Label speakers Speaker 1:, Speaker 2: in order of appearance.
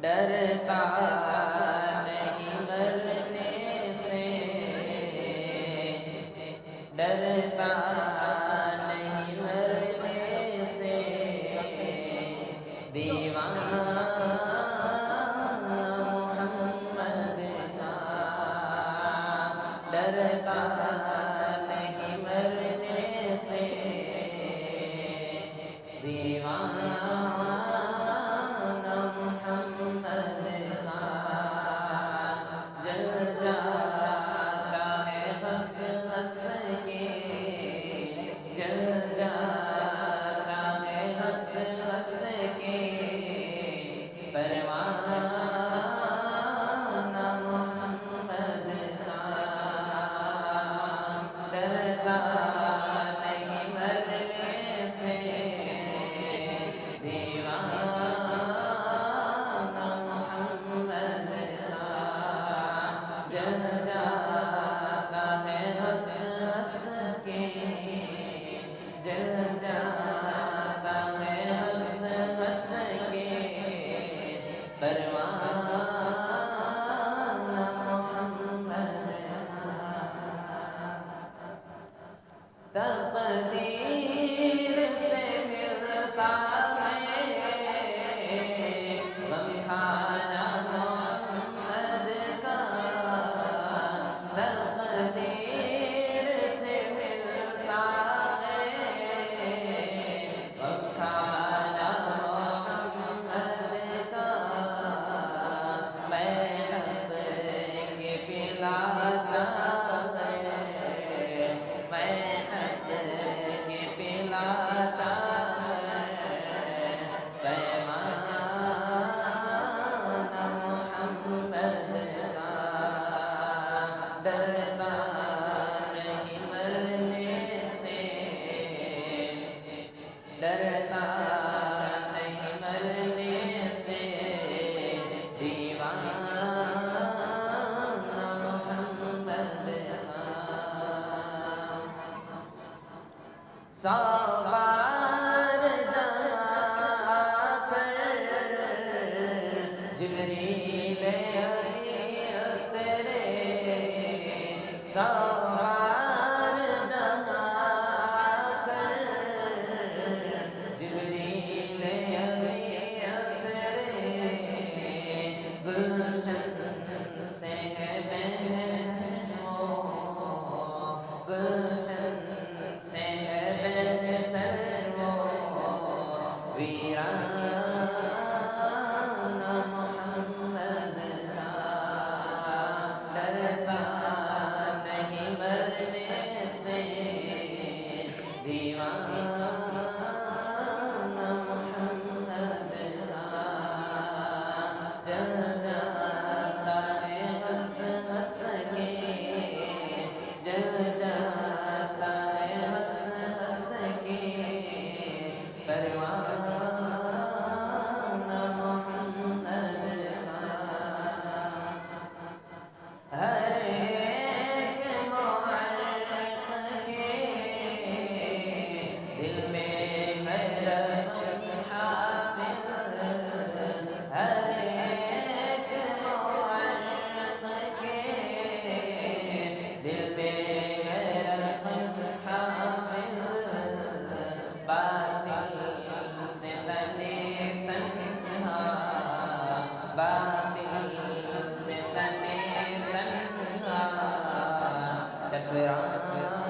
Speaker 1: ڈرتا نہیں مرنے سے، ڈرتا نہیں مرنے سے، دیوانہ محمد کا، ڈرتا نہیں مرنے سے، دیوانہ محمد کا، جل جاتا ہے ہنس ہنس کے، جل جاتا ہے ہنس ہنس کے، پروانہ محمد کا، ڈرتا نہیں مرنے سے، دیوانہ محمد کا، جل جاتا ہے ہنس ہنس کے، جل جاتا ہے ہنس ہنس کے، پروانہ محمد کا، تقدیر سے ملتا ہے غم کھانا محمد کا، تقدیر سے ملتا ہے غم کھانا محمد کا، میں حق کے پلاتا ہے، میں حق کے پلاتا ہے، پیمانہ محمد کا، ڈرتا نہیں مرنے سے، ڈرتا نہیں مرنے سے، دیوانہ محمد کا، سوار جا کر جبریل امین اترے، سوار جا کر جبریل امین اترے، گلشن سے ہے بہتر وہ، گلشن سے ہے بہتر وہ، ویرانہ محمد کا، ڈرتا نہیں مرنے سے، دیوانہ محمد کا، جل جاتا ہے ہنس ہنس کے، جل جاتا ہے ہنس ہنس کے، پروانہ محمد کا، ہر ایک معرق کے دل میں غیرت حافظ، ہر ایک معرق کے دل میں غیرت حافظ، باطل سے تنے تنہا، باطل سے تنے تنہا، ٹکرانا